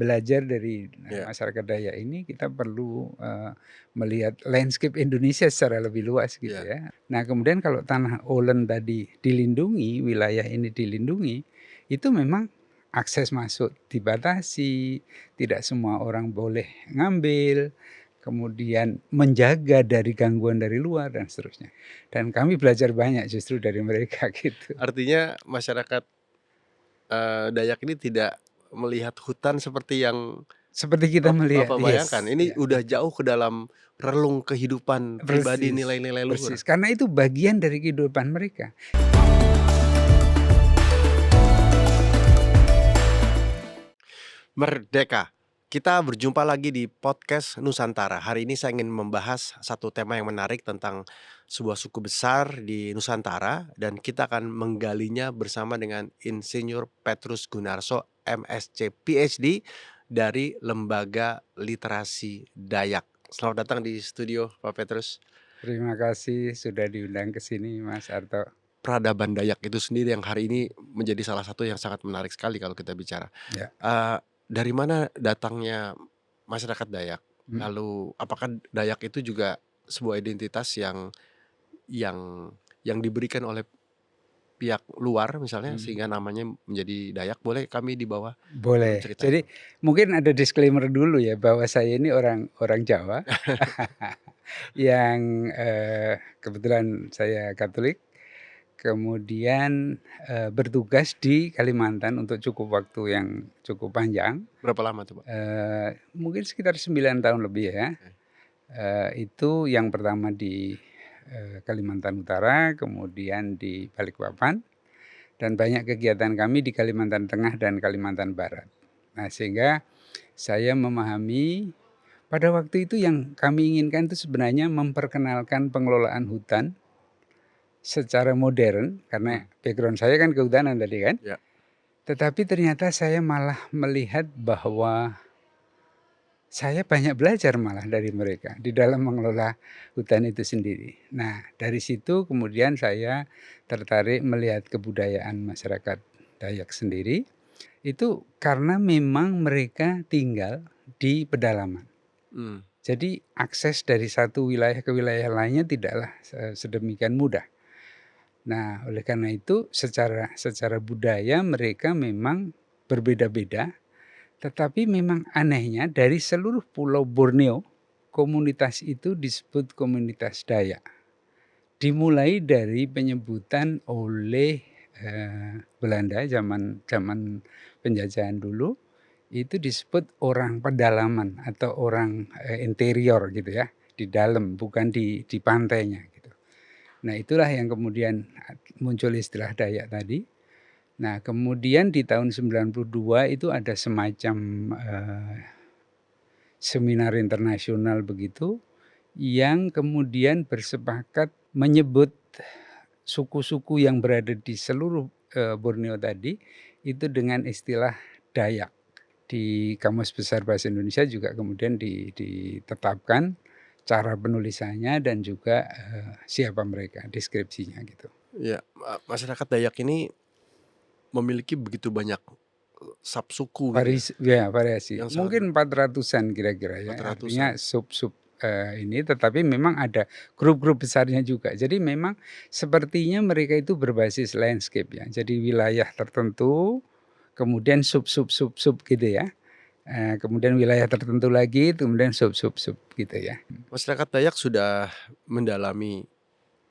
belajar dari, Iya. masyarakat Dayak ini kita perlu, melihat landscape Indonesia secara lebih luas gitu Iya. ya. Nah kemudian kalau tanah Olen tadi dilindungi, wilayah ini dilindungi, itu memang akses masuk dibatasi, tidak semua orang boleh ngambil, kemudian menjaga dari gangguan dari luar dan seterusnya. Dan kami belajar banyak justru dari mereka gitu. Artinya masyarakat, Dayak ini tidak melihat hutan seperti yang Seperti kita melihat, Bapak bayangkan, yes, ini ya udah betul. jauh ke dalam relung kehidupan pribadi Persis nilai-nilai luhur. persis, karena itu bagian dari kehidupan mereka. Merdeka. Kita berjumpa lagi di podcast Nusantara. Hari ini saya ingin membahas satu tema yang menarik tentang sebuah suku besar di Nusantara dan kita akan menggalinya bersama dengan Insinyur Petrus Gunarso, MSc PhD dari Lembaga Literasi Dayak. Selamat datang di studio Pak Petrus. Terima kasih sudah diundang ke sini Mas Arto. Peradaban Dayak itu sendiri yang hari ini menjadi salah satu yang sangat menarik sekali kalau kita bicara. Ya, Dari mana datangnya masyarakat Dayak? mhm, Lalu apakah Dayak itu juga sebuah identitas yang yang diberikan oleh pihak luar misalnya mhm. sehingga namanya menjadi Dayak? Boleh kami di bawah Boleh. bercerita Jadi itu? mungkin ada disclaimer dulu ya bahwa saya ini orang orang Jawa yang, kebetulan saya Katolik, kemudian, bertugas di Kalimantan untuk cukup waktu yang cukup panjang, Berapa lama tuh, Pak? mungkin sekitar 9 tahun lebih ya. Oke. Itu yang pertama di, Kalimantan Utara, kemudian di Balikpapan, dan banyak kegiatan kami di Kalimantan Tengah dan Kalimantan Barat. Nah, sehingga saya memahami pada waktu itu yang kami inginkan itu sebenarnya memperkenalkan pengelolaan hutan secara modern, karena Mmm, background saya kan kehutanan tadi kan. ya. Tetapi ternyata saya malah melihat bahwa saya banyak belajar malah dari mereka di dalam mengelola hutan itu sendiri. Nah, dari situ kemudian saya tertarik melihat kebudayaan masyarakat Dayak sendiri, itu karena memang mereka tinggal di pedalaman. Mmm, Jadi akses dari satu wilayah ke wilayah lainnya tidaklah sedemikian mudah. Nah, oleh karena itu secara secara budaya mereka memang berbeda-beda, tetapi memang anehnya dari seluruh pulau Borneo, komunitas itu disebut komunitas Dayak. Dimulai dari penyebutan oleh, Belanda zaman zaman penjajahan dulu, itu disebut orang pedalaman atau orang, interior gitu ya, di dalam bukan di pantainya gitu. Nah itulah yang kemudian, muncul istilah Dayak tadi. Nah kemudian di tahun 92 itu ada semacam, seminar internasional begitu, yang kemudian bersepakat menyebut suku-suku yang berada di seluruh, Borneo tadi, itu dengan istilah Dayak. Di Kamus Besar Bahasa Indonesia juga kemudian ditetapkan cara penulisannya dan juga, siapa mereka, deskripsinya gitu. ya, masyarakat Dayak ini memiliki begitu banyak, subsuku gitu ya, Variasi, yang sangat mungkin 400-an kira-kira ya, 400-an. artinya sub-sub, ini tetapi memang ada grup-grup besarnya juga. Jadi memang sepertinya mereka itu berbasis landscape ya, jadi wilayah tertentu, kemudian sub-sub gitu ya, kemudian wilayah tertentu lagi, kemudian sub-sub gitu ya. Masyarakat Dayak sudah mendalami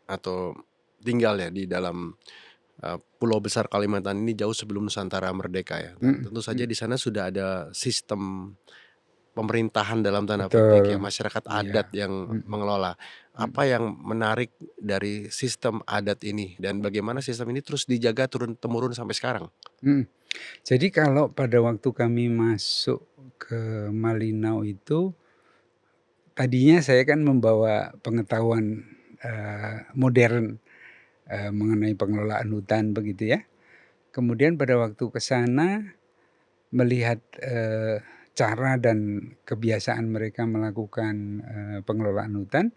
atau tinggal ya di dalam, pulau besar Kalimantan ini jauh sebelum Nusantara merdeka ya, dan Mhm tentu saja mhm, di sana sudah ada sistem pemerintahan dalam tanda petik ya, betul, masyarakat iya, adat yang mhm mengelola. mhm Apa yang menarik dari sistem adat ini dan bagaimana sistem ini terus dijaga turun-temurun sampai sekarang? mhm. Jadi kalau pada waktu kami masuk ke Malinau itu, tadinya saya kan membawa pengetahuan, modern, mengenai pengelolaan hutan begitu ya. Kemudian pada waktu ke sana melihat, cara dan kebiasaan mereka melakukan, pengelolaan hutan,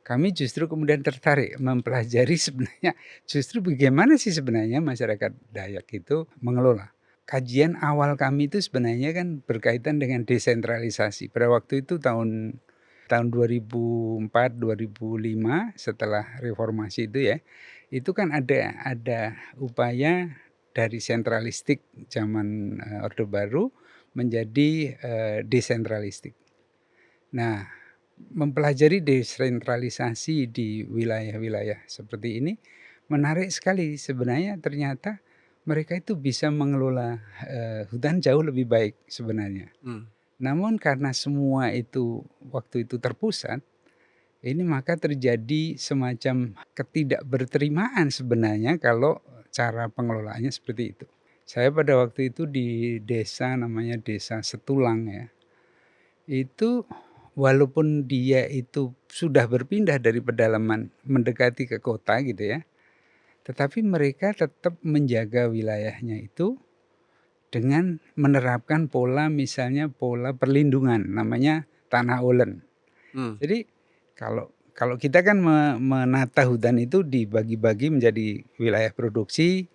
kami justru kemudian tertarik mempelajari sebenarnya justru bagaimana sih sebenarnya masyarakat Dayak itu mengelola. kajian awal kami itu sebenarnya kan berkaitan dengan desentralisasi. Pada waktu itu tahun 2004, 2005 setelah reformasi itu ya, itu kan ada upaya dari sentralistik zaman, Orde Baru menjadi, desentralistik. Nah, mempelajari desentralisasi di wilayah-wilayah seperti ini menarik sekali. Sebenarnya ternyata mereka itu bisa mengelola, hutan jauh lebih baik sebenarnya. Mmm. Namun karena semua itu waktu itu terpusat, ini maka terjadi semacam ketidakberterimaan sebenarnya kalau cara pengelolaannya seperti itu. Saya pada waktu itu di desa namanya Desa Setulang ya, itu walaupun dia itu sudah berpindah dari pedalaman mendekati ke kota gitu ya, tetapi mereka tetap menjaga wilayahnya itu dengan menerapkan pola misalnya pola perlindungan namanya tanah ulen. Mmm. Jadi kalau kalau kita kan menata hutan itu dibagi-bagi menjadi wilayah produksi,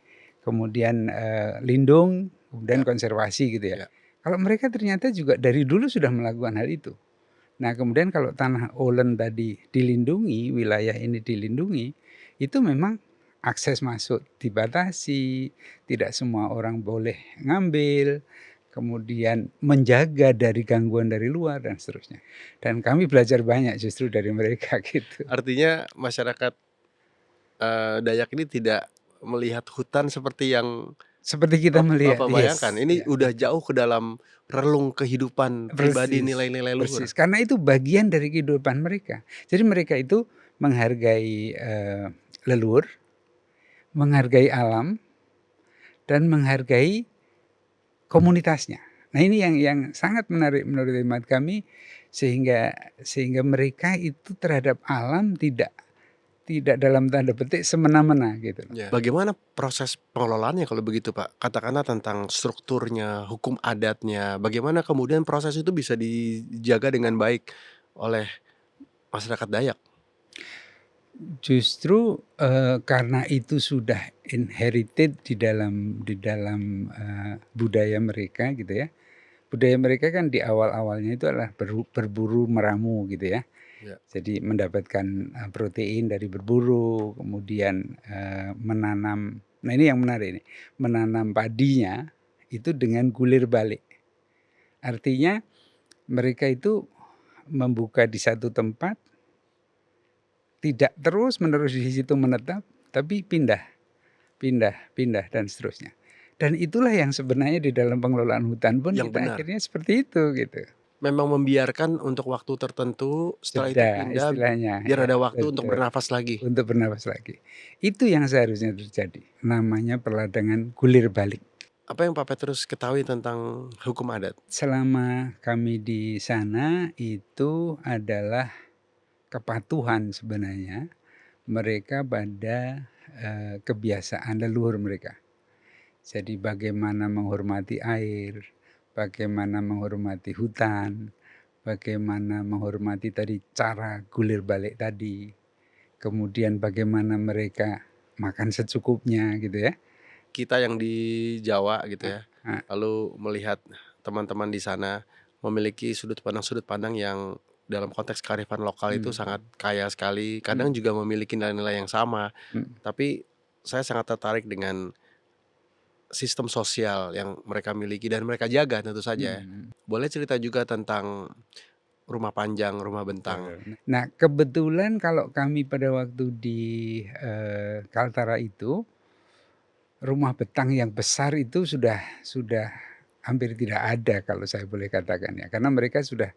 kemudian, lindung, kemudian Ya, konservasi gitu ya. ya. Kalau mereka ternyata juga dari dulu sudah melakukan hal itu. Nah kemudian kalau tanah ulen tadi dilindungi, wilayah ini dilindungi, itu memang akses masuk dibatasi, tidak semua orang boleh ngambil, kemudian menjaga dari gangguan dari luar dan seterusnya. Dan kami belajar banyak justru dari mereka gitu. Artinya masyarakat, Dayak ini tidak melihat hutan seperti yang Seperti kita melihat Bapak bayangkan, yes, ini ya udah betul. jauh ke dalam relung kehidupan pribadi Persis nilai-nilai luhur. persis, karena itu bagian dari kehidupan mereka. Jadi mereka itu menghargai, leluhur, menghargai alam, dan menghargai komunitasnya. Nah ini yang sangat menarik menurut hemat kami, sehingga sehingga mereka itu terhadap alam tidak dalam tanda petik semena-mena gitu loh. Ya. Bagaimana proses pengelolaannya kalau begitu, Pak? Katakanlah tentang strukturnya, hukum adatnya, bagaimana kemudian proses itu bisa dijaga dengan baik oleh masyarakat Dayak? Justru, karena itu sudah inherited di dalam, budaya mereka gitu ya. Budaya mereka kan di awal-awalnya itu adalah berburu meramu gitu ya. Ya. Jadi mendapatkan, protein dari berburu, kemudian, menanam, nah ini yang menarik nih, menanam padinya itu dengan gulir balik. Artinya mereka itu membuka di satu tempat, tidak terus-menerus di situ menetap, tapi pindah pindah pindah dan seterusnya. Dan itulah yang sebenarnya di dalam pengelolaan hutan pun Yang kita benar. akhirnya seperti itu gitu. Memang membiarkan untuk waktu tertentu, setelah itu Jeda pindah, istilahnya biar ya, ada waktu untuk betul, bernafas lagi. untuk bernafas lagi. Itu yang seharusnya terjadi, namanya peladangan gulir balik. Apa yang Pak Petrus ketahui tentang hukum adat? Selama kami di sana itu adalah kepatuhan sebenarnya mereka pada, kebiasaan leluhur mereka. Jadi bagaimana menghormati air, bagaimana menghormati hutan, bagaimana menghormati tadi cara gulir balik tadi, kemudian bagaimana mereka makan secukupnya gitu ya. Kita yang di Jawa gitu Heeh ya, heeh, lalu melihat teman-teman di sana memiliki sudut pandang yang dalam konteks kearifan lokal itu sangat mhm kaya sekali, kadang mhm juga memiliki nilai-nilai yang sama. mhm Tapi saya sangat tertarik dengan sistem sosial yang mereka miliki dan mereka jaga tentu saja ya. mhm, Boleh cerita juga tentang rumah panjang, rumah bentang? betul. Nah kebetulan kalau kami pada waktu di, Kaltara itu, rumah betang yang besar itu sudah hampir tidak ada kalau saya boleh katakan ya, karena mereka sudah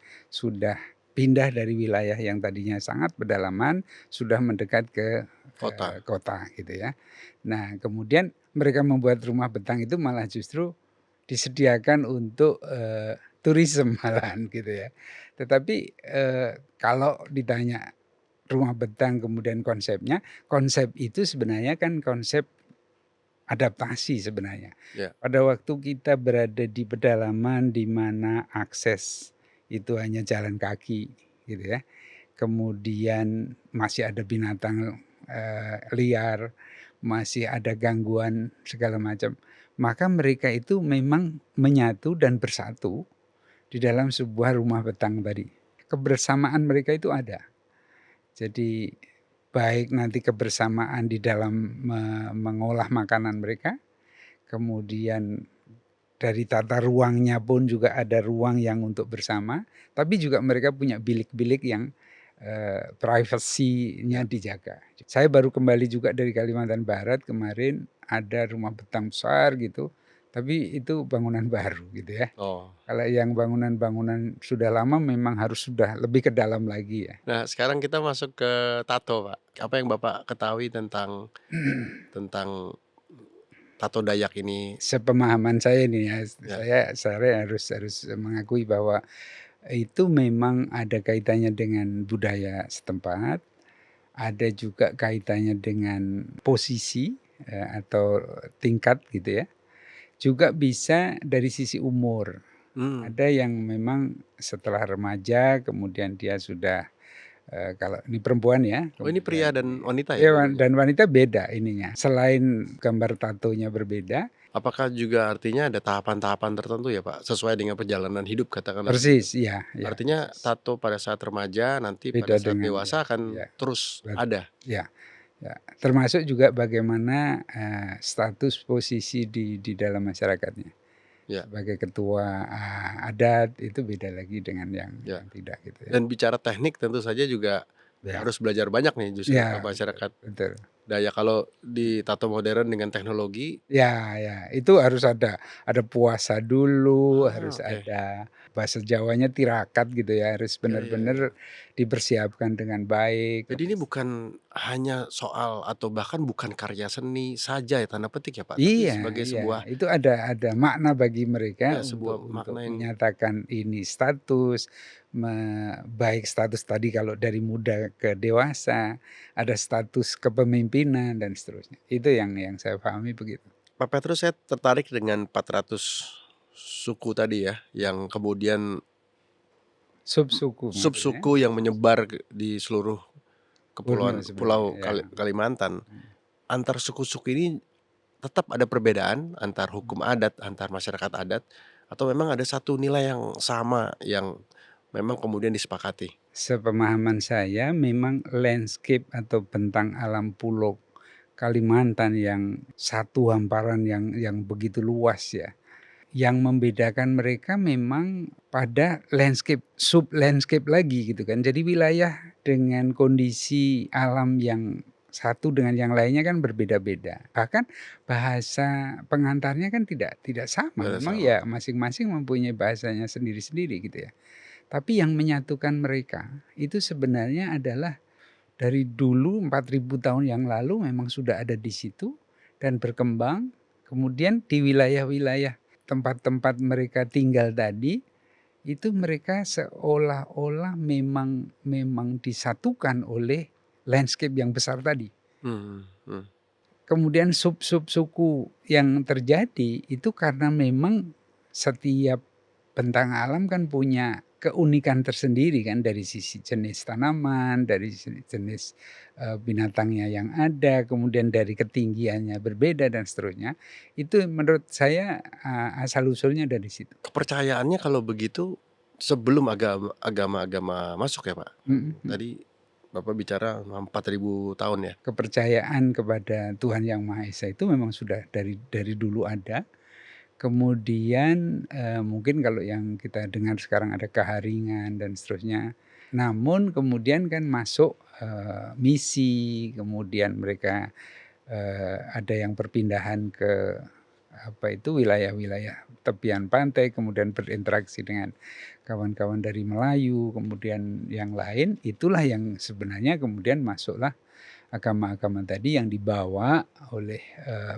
pindah dari wilayah yang tadinya sangat pedalaman, sudah mendekat ke Kota. kota gitu ya. Nah kemudian mereka membuat rumah betang itu malah justru disediakan untuk, tourism malahan gitu ya. Tetapi, kalau ditanya rumah betang kemudian konsepnya, konsep itu sebenarnya kan konsep adaptasi sebenarnya. Ya. Pada waktu kita berada di pedalaman di mana akses itu hanya jalan kaki gitu ya, kemudian masih ada binatang, liar, masih ada gangguan segala macam. maka mereka itu memang menyatu dan bersatu di dalam sebuah rumah betang tadi. Kebersamaan mereka itu ada. Jadi baik nanti kebersamaan di dalam mengolah makanan mereka, kemudian dari tata ruangnya pun juga ada ruang yang untuk bersama, tapi juga mereka punya bilik-bilik yang, privasinya Ya. dijaga. Saya baru kembali juga dari Kalimantan Barat kemarin, ada rumah betang besar gitu, tapi itu bangunan baru gitu ya. Oh. Kalau yang bangunan-bangunan sudah lama memang harus sudah lebih ke dalam lagi ya. Nah, sekarang kita masuk ke tato, Pak. Apa yang Bapak ketahui tentang tentang tato Dayak ini? Sepemahaman saya nih ya, Ya. saya harus mengakui bahwa itu memang ada kaitannya dengan budaya setempat, ada juga kaitannya dengan posisi, atau tingkat gitu ya, juga bisa dari sisi umur. Mmm. Ada yang memang setelah remaja kemudian dia sudah, kalau ini perempuan ya, Oh, ini kemudian pria dan wanita ya ya dua-duanya? dan wanita beda ininya, selain gambar tatonya berbeda. Apakah juga artinya ada tahapan-tahapan tertentu ya, Pak? Sesuai dengan perjalanan hidup katakanlah begitu. Persis, iya iya, Artinya persis. tato pada saat remaja, nanti pada Beda saat dengan ya dewasa akan ya, terus bet ada? ya ya, termasuk juga bagaimana, status posisi di dalam masyarakatnya. Ya, Sebagai ketua, adat itu beda lagi dengan ya. yang tidak gitu ya. Dan bicara teknik tentu saja juga Ya harus belajar banyak nih justru ke ya, betul masyarakat betul. Dayak. Kalau di tato modern dengan teknologi. Ya ya, itu harus ada puasa dulu, harus Oke. ada bahasa Jawanya tirakat gitu ya, harus Ya, ya, ya. benar-benar dipersiapkan dengan baik. Jadi ini bukan hanya soal atau bahkan bukan karya seni saja ya tanda petik ya, Pak, tapi Iya sebagai iya, sebuah, itu ada makna bagi mereka ya sebuah untuk makna yang. menyatakan ini status, baik status tadi kalau dari muda ke dewasa, ada status kepemimpinan dan seterusnya. Itu yang saya pahami begitu. Pak Petrus, saya tertarik dengan 400 suku tadi ya, yang kemudian Sub-suku maksudnya? sub-suku yang menyebar di seluruh Borneo kepulauan sebenarnya, pulau ya. Kalimantan. Antar suku-suku ini tetap ada perbedaan antar hukum adat, antar masyarakat adat, atau memang ada satu nilai yang sama yang memang kemudian disepakati? Sepemahaman saya memang landscape atau bentang alam pulau Kalimantan yang satu hamparan yang begitu luas ya. Yang membedakan mereka memang pada landscape, sub-landscape lagi gitu kan. Jadi wilayah dengan kondisi alam yang satu dengan yang lainnya kan berbeda-beda. Bahkan bahasa pengantarnya kan tidak sama. Nggak Memang sama. ya masing-masing mempunyai bahasanya sendiri-sendiri gitu ya. Tapi yang menyatukan mereka itu sebenarnya adalah dari dulu 4.000 tahun yang lalu memang sudah ada di situ dan berkembang. Kemudian di wilayah-wilayah tempat-tempat mereka tinggal tadi, itu mereka seolah-olah memang memang disatukan oleh landscape yang besar tadi. Mhm, mhm. Kemudian sub-sub suku yang terjadi itu karena memang setiap bentang alam kan punya keunikan tersendiri kan dari sisi jenis tanaman, dari jenis, binatangnya yang ada, kemudian dari ketinggiannya berbeda dan seterusnya. Itu menurut saya, asal usulnya dari situ. Kepercayaannya kalau begitu sebelum agama-agama masuk ya, Pak? Mhm mhm. Tadi Bapak bicara 4.000 tahun ya? Kepercayaan kepada Tuhan Yang Maha Esa itu memang sudah dari dulu ada. Kemudian, mungkin kalau yang kita dengar sekarang ada keharingan dan seterusnya. Namun kemudian kan masuk, misi, kemudian mereka, ada yang perpindahan ke, apa itu, wilayah-wilayah tepian pantai, kemudian berinteraksi dengan kawan-kawan dari Melayu, kemudian yang lain, itulah yang sebenarnya kemudian masuklah agama-agama tadi yang dibawa oleh,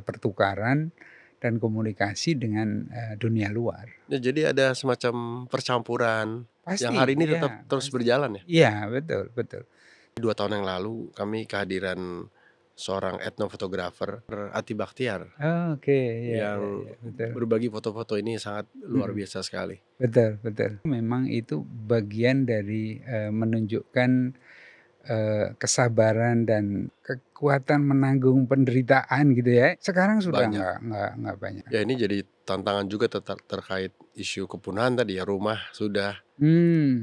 pertukaran dan komunikasi dengan, dunia luar. Ya jadi ada semacam percampuran yang Pasti, hari ini tetap iya terus pasti. berjalan ya? Iya, betul betul. 2 tahun yang lalu kami kehadiran seorang etnofotografer, Ati Baktiar, Oke, iya iya yang iya, betul. berbagi foto-foto ini sangat luar Mhm, biasa sekali. betul betul. Memang itu bagian dari, menunjukkan, kesabaran dan kekuatan menanggung penderitaan gitu ya, sekarang sudah Banyak. nggak banyak. Ya ini jadi tantangan juga terkait isu kepunahan tadi ya, rumah sudah.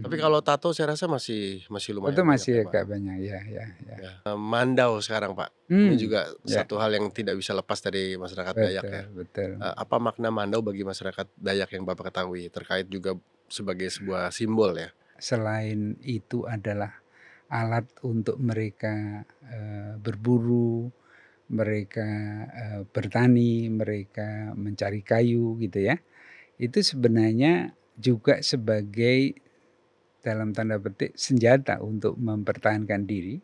Tapi Mmm, kalau tato saya rasa masih masih itu lumayan banyak masih ya, Pak. agak banyak, ya ya ya. Ya, mandau sekarang, Pak. Ini Mmm, juga ya, satu hal yang tidak bisa lepas dari masyarakat Dayak ya. betul betul. Apa makna mandau bagi masyarakat Dayak yang Bapak ketahui? Terkait juga sebagai sebuah simbol ya? Selain itu adalah alat untuk mereka, berburu, mereka, bertani, mereka mencari kayu gitu ya. Itu sebenarnya juga sebagai dalam tanda petik senjata untuk mempertahankan diri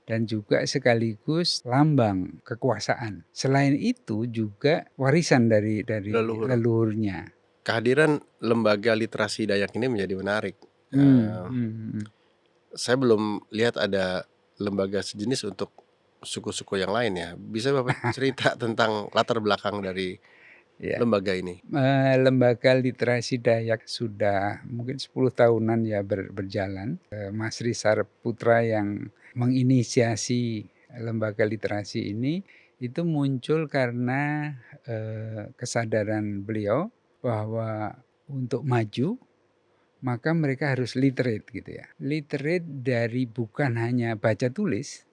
dan juga sekaligus lambang kekuasaan. Selain itu juga warisan dari Leluhur. leluhurnya. Kehadiran lembaga literasi Dayak ini menjadi menarik. Mmm, mhm mhm. Saya belum lihat ada lembaga sejenis untuk suku-suku yang lain ya. Bisa Bapak cerita tentang latar belakang dari Ya, lembaga ini? lembaga literasi Dayak sudah mungkin 10 tahunan ya berjalan. Mas Rizar Putra yang menginisiasi lembaga literasi ini, itu muncul karena, kesadaran beliau bahwa untuk maju, maka mereka harus literate gitu ya. Literate dari bukan hanya baca tulis,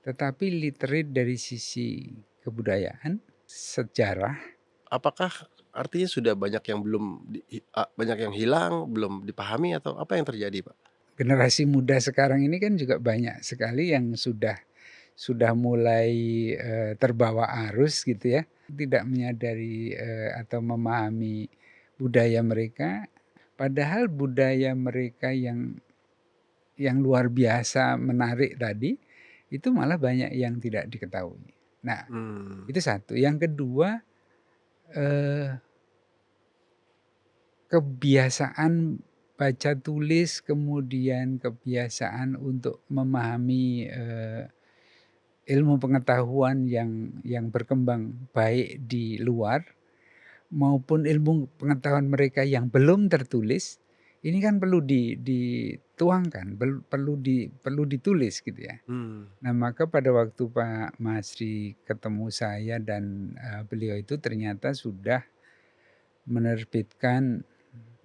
tetapi literate dari sisi kebudayaan, sejarah. Apakah artinya sudah banyak yang belum banyak yang hilang, belum dipahami atau apa yang terjadi, Pak? Generasi muda sekarang ini kan juga banyak sekali yang sudah mulai, terbawa arus gitu ya, tidak menyadari, atau memahami budaya mereka, padahal budaya mereka yang luar biasa menarik tadi, itu malah banyak yang tidak diketahui. Nah, Mmm, itu satu. Yang kedua, eee, kebiasaan baca tulis, kemudian kebiasaan untuk memahami, ilmu pengetahuan yang berkembang baik di luar, maupun ilmu pengetahuan mereka yang belum tertulis, ini kan perlu dituangkan, perlu ditulis gitu ya. mmm, Nah, maka pada waktu Pak Masri ketemu saya dan, beliau itu ternyata sudah menerbitkan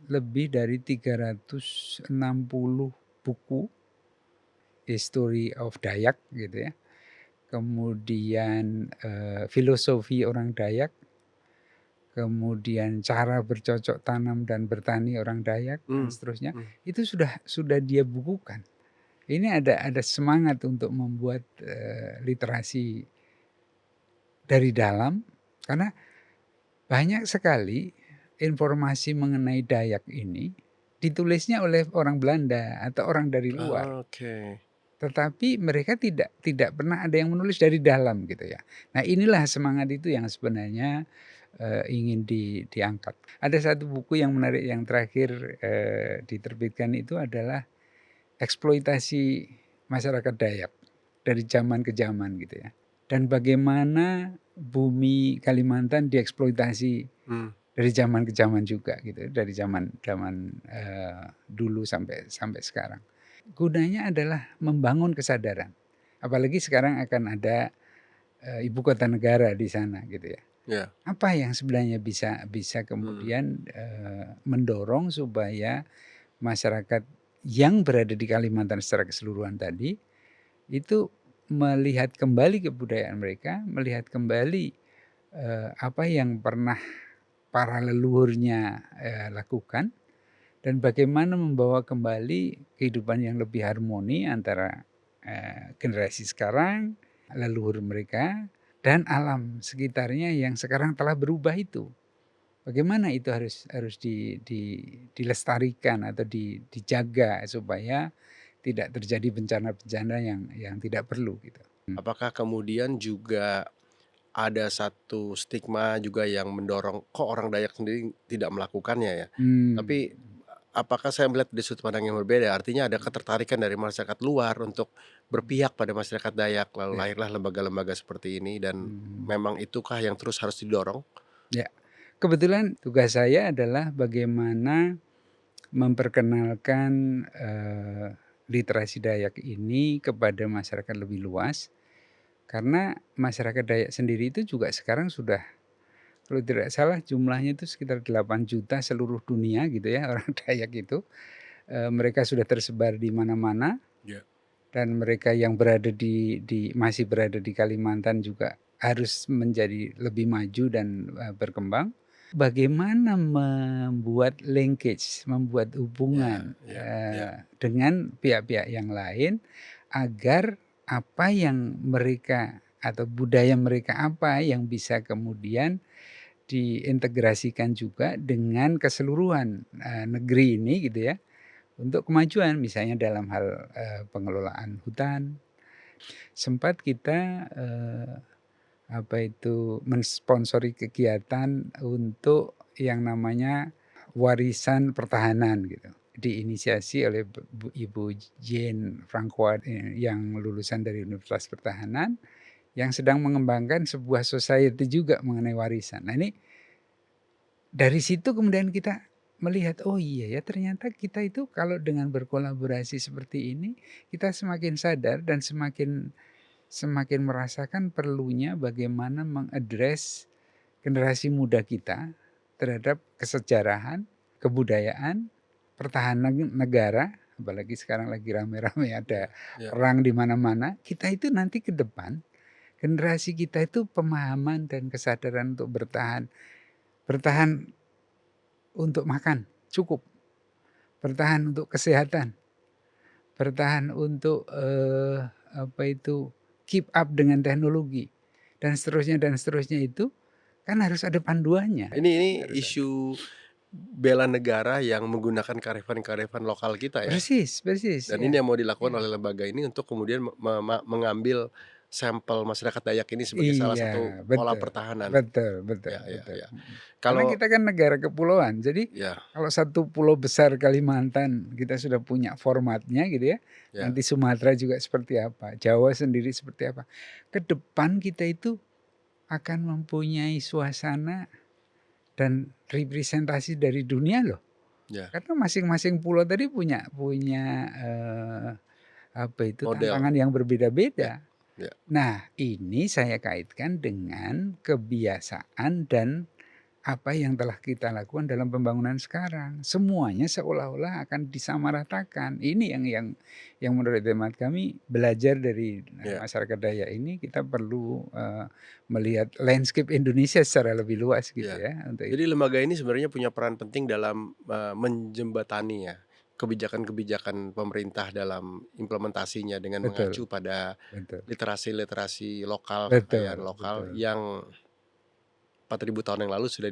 lebih dari 360 buku History of Dayak gitu ya. Kemudian, filosofi orang Dayak, kemudian cara bercocok tanam dan bertani orang Dayak dan mmm, seterusnya, mmm. itu sudah dia bukukan. Ini ada semangat untuk membuat, literasi dari dalam, karena banyak sekali informasi mengenai Dayak ini ditulisnya oleh orang Belanda atau orang dari luar. Oke. Tetapi mereka tidak pernah ada yang menulis dari dalam gitu ya. Nah, inilah semangat itu yang sebenarnya, ingin diangkat. Ada satu buku yang menarik yang terakhir, diterbitkan itu adalah eksploitasi masyarakat Dayak dari zaman ke zaman gitu ya. Dan bagaimana bumi Kalimantan dieksploitasi Mmm, dari zaman ke zaman juga gitu, dari zaman zaman, dulu sampai sampai sekarang. Gunanya adalah membangun kesadaran, apalagi sekarang akan ada, ibu kota negara di sana gitu ya. iya, Apa yang sebenarnya bisa bisa mmm, kemudian, mendorong supaya masyarakat yang berada di Kalimantan secara keseluruhan tadi, itu melihat kembali kebudayaan mereka, melihat kembali, apa yang pernah para leluhurnya, lakukan, dan bagaimana membawa kembali kehidupan yang lebih harmoni antara, generasi sekarang, leluhur mereka, dan alam sekitarnya yang sekarang telah berubah itu. Bagaimana itu harus harus dilestarikan atau dijaga supaya tidak terjadi bencana-bencana yang tidak perlu gitu. apakah kemudian juga ada satu stigma juga yang mendorong, kok orang Dayak sendiri tidak melakukannya ya? Mmm, Tapi apakah saya melihat dari sudut pandang yang berbeda? Artinya ada ketertarikan dari masyarakat luar untuk berpihak pada masyarakat Dayak, lalu ya, lahirlah lembaga-lembaga seperti ini dan mhm, memang itukah yang terus harus didorong? ya. Kebetulan tugas saya adalah bagaimana memperkenalkan, literasi Dayak ini kepada masyarakat lebih luas, karena masyarakat Dayak sendiri itu juga sekarang sudah, kalau tidak salah jumlahnya itu sekitar 8 juta seluruh dunia gitu ya, orang Dayak itu. Mereka sudah tersebar di mana-mana Ya. dan mereka yang berada masih berada di Kalimantan juga harus menjadi lebih maju dan, berkembang. Bagaimana membuat linkage, membuat Ya, hubungan, ya, ya. dengan pihak-pihak yang lain agar apa yang mereka atau budaya mereka apa yang bisa kemudian diintegrasikan juga dengan keseluruhan, negeri ini gitu ya, untuk kemajuan misalnya dalam hal, pengelolaan hutan. Sempat kita, apa itu, mensponsori kegiatan untuk yang namanya warisan pertahanan gitu, diinisiasi oleh Ibu Jane Francois, yang lulusan dari Universitas Pertahanan, yang sedang mengembangkan sebuah society juga mengenai warisan. Nah ini, dari situ kemudian kita melihat, oh iya ya ternyata kita itu kalau dengan berkolaborasi seperti ini, kita semakin sadar dan semakin semakin merasakan perlunya bagaimana mengadres generasi muda kita terhadap kesejarahan, kebudayaan, pertahanan negara, apalagi sekarang lagi rame-rame ada Ya, ya. perang di mana-mana, kita itu nanti ke depan, generasi kita itu pemahaman dan kesadaran untuk bertahan. Bertahan untuk makan, cukup. Bertahan untuk kesehatan, bertahan untuk, apa itu, keep up dengan teknologi, dan seterusnya itu, kan harus ada panduannya, Ini harus ada. isu bela negara yang menggunakan kearifan-kearifan lokal kita ya, Persis persis, dan ya ini yang mau dilakukan ya. oleh lembaga ini untuk kemudian mengambil sampel masyarakat Dayak ini sebagai salah Iya, satu pola betul pertahanan. betul betul Ya, ya, betul, ya. karena Kalau kita kan negara kepulauan, jadi ya, kalau satu pulau besar Kalimantan kita sudah punya formatnya gitu ya, ya, nanti Sumatera juga seperti apa, Jawa sendiri seperti apa. Ke depan kita itu akan mempunyai suasana dan representasi dari dunia loh, ya, karena masing-masing pulau tadi punya punya, apa itu, model. tantangan yang Ya, berbeda-beda. ya, Nah, ini saya kaitkan dengan kebiasaan dan apa yang telah kita lakukan dalam pembangunan sekarang. Semuanya seolah-olah akan disamaratakan. Ini yang menurut hemat kami belajar dari, ya. masyarakat Dayak ini kita perlu, melihat landscape Indonesia secara lebih luas gitu Ya. ya untuk Jadi itu. lembaga ini sebenarnya punya peran penting dalam, menjembatani ya, kebijakan-kebijakan pemerintah dalam implementasinya dengan Betul mengacu pada betul literasi-literasi lokal, kekayaan betul lokal betul. yang 4.000 tahun yang lalu sudah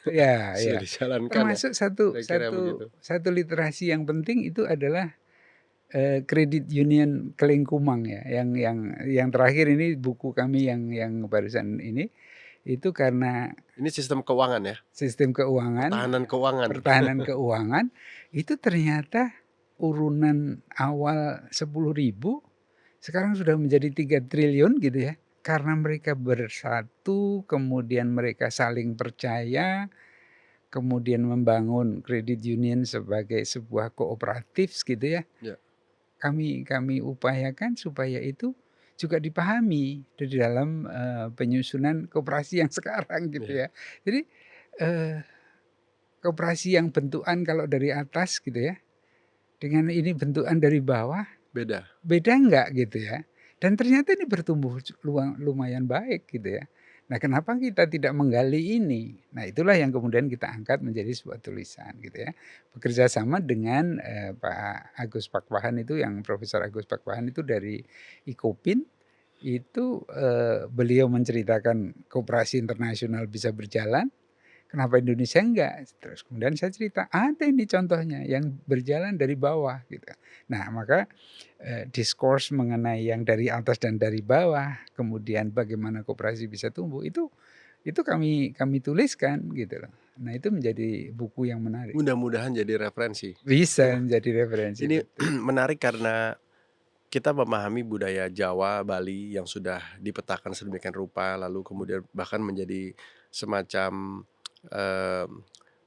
Ya sudah ya. dijalankan ya, Termasuk satu kira-kira satu begitu. satu literasi yang penting itu adalah, Credit Union Kelingkumang ya, yang terakhir ini buku kami yang barusan ini, itu karena Ini sistem keuangan ya, sistem keuangan, pertahanan keuangan. pertahanan keuangan, itu ternyata urunan awal 10.000 sekarang sudah menjadi 3 triliun gitu ya, karena mereka bersatu, kemudian mereka saling percaya, kemudian membangun credit union sebagai sebuah kooperatif gitu ya. Ya, Kami upayakan supaya itu juga dipahami di dalam, penyusunan koperasi yang sekarang gitu ya, ya. Jadi, eee, koperasi yang bentukan kalau dari atas gitu ya, dengan ini bentukan dari bawah, beda. beda enggak gitu ya. Dan ternyata ini bertumbuh lumayan baik gitu ya. Nah kenapa kita tidak menggali ini? Nah itulah yang kemudian kita angkat menjadi sebuah tulisan gitu ya. Bekerja sama dengan, Pak Agus Pakpahan itu, yang Profesor Agus Pakpahan itu dari IKOPIN, itu, beliau menceritakan koperasi internasional bisa berjalan, kenapa Indonesia enggak? Terus kemudian saya cerita, ada ini contohnya yang berjalan dari bawah gitu. Nah maka, discourse mengenai yang dari atas dan dari bawah, kemudian bagaimana koperasi bisa tumbuh, itu kami tuliskan gitu loh. Nah itu menjadi buku yang menarik. Mudah-mudahan jadi referensi. Bisa menjadi referensi, Ini betul. menarik karena kita memahami budaya Jawa, Bali yang sudah dipetakan sedemikian rupa, lalu kemudian bahkan menjadi semacam, mmm,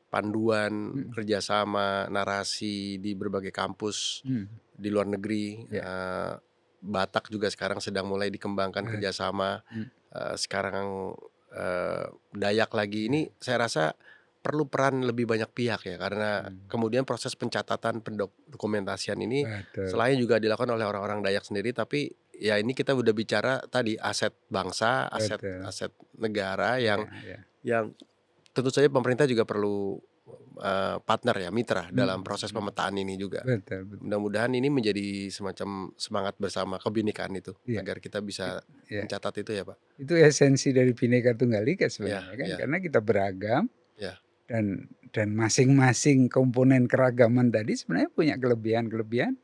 panduan Mhm. kerjasama, narasi di berbagai kampus Mmm. di luar negeri, Ya. Batak juga sekarang sedang mulai dikembangkan Bet kerjasama, mmm. sekarang, Dayak lagi. Ini Ya. saya rasa perlu peran lebih banyak pihak ya, karena Mmm. kemudian proses pencatatan dokumentasian ini Betul. selain juga dilakukan oleh orang-orang Dayak sendiri, tapi ya ini kita udah bicara tadi aset bangsa, aset Betul. aset negara yang Iya iya. yang tentu saja pemerintah juga perlu, partner ya, mitra dalam Mhm proses mhm. pemetaan ini juga. Betul betul. Mudah-mudahan ini menjadi semacam semangat bersama kebinekaan itu, Iya. agar kita bisa Ya. mencatat itu ya, Pak. Itu esensi dari Bhinneka Tunggal Ika Iya sebenarnya kan, iya. karena kita beragam Iya. dan masing-masing komponen keragaman tadi sebenarnya punya kelebihan-kelebihan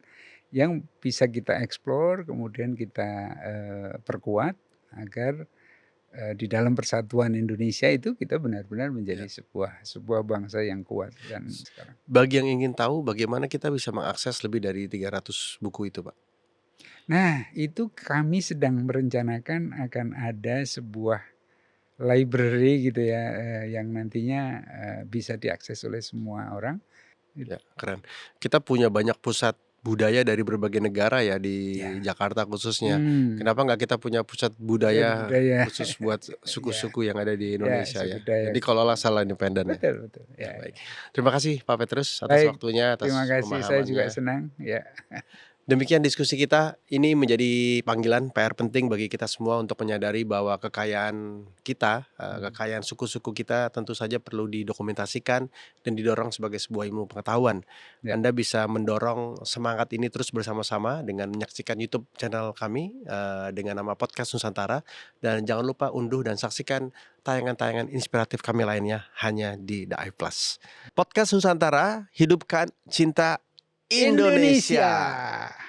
yang bisa kita eksplor, kemudian kita, perkuat agar, di dalam persatuan Indonesia itu kita benar-benar menjadi Iya. sebuah bangsa yang kuat kan sekarang. Bagi yang ingin tahu bagaimana kita bisa mengakses lebih dari 300 buku itu, Pak? Nah, itu kami sedang merencanakan akan ada sebuah library gitu ya, yang nantinya, bisa diakses oleh semua orang. Ya, keren. Kita punya banyak pusat budaya dari berbagai negara ya di Ya. Jakarta khususnya. Mmm. Kenapa nggak kita punya pusat Pusat budaya budaya. khusus buat Ya. suku-suku yang ada di Ya, Indonesia suku ya? Dayak. Jadi dikelola secara independen ya? Betul betul. Ya Ya baik. ya. Terima kasih Pak Petrus atas Baik, waktunya, terima atas kasih, saya juga pemahamannya. senang, ya. Demikian diskusi kita, ini menjadi panggilan PR penting bagi kita semua untuk menyadari bahwa kekayaan kita, Mhm. kekayaan suku-suku kita tentu saja perlu didokumentasikan dan didorong sebagai sebuah ilmu pengetahuan. Ya. Anda bisa mendorong semangat ini terus bersama-sama dengan menyaksikan YouTube channel kami, dengan nama Podcast Nusantara, dan jangan lupa unduh dan saksikan tayangan-tayangan inspiratif kami lainnya hanya di The iPlus. Podcast Nusantara, hidupkan cinta Indonesia. Indonesia.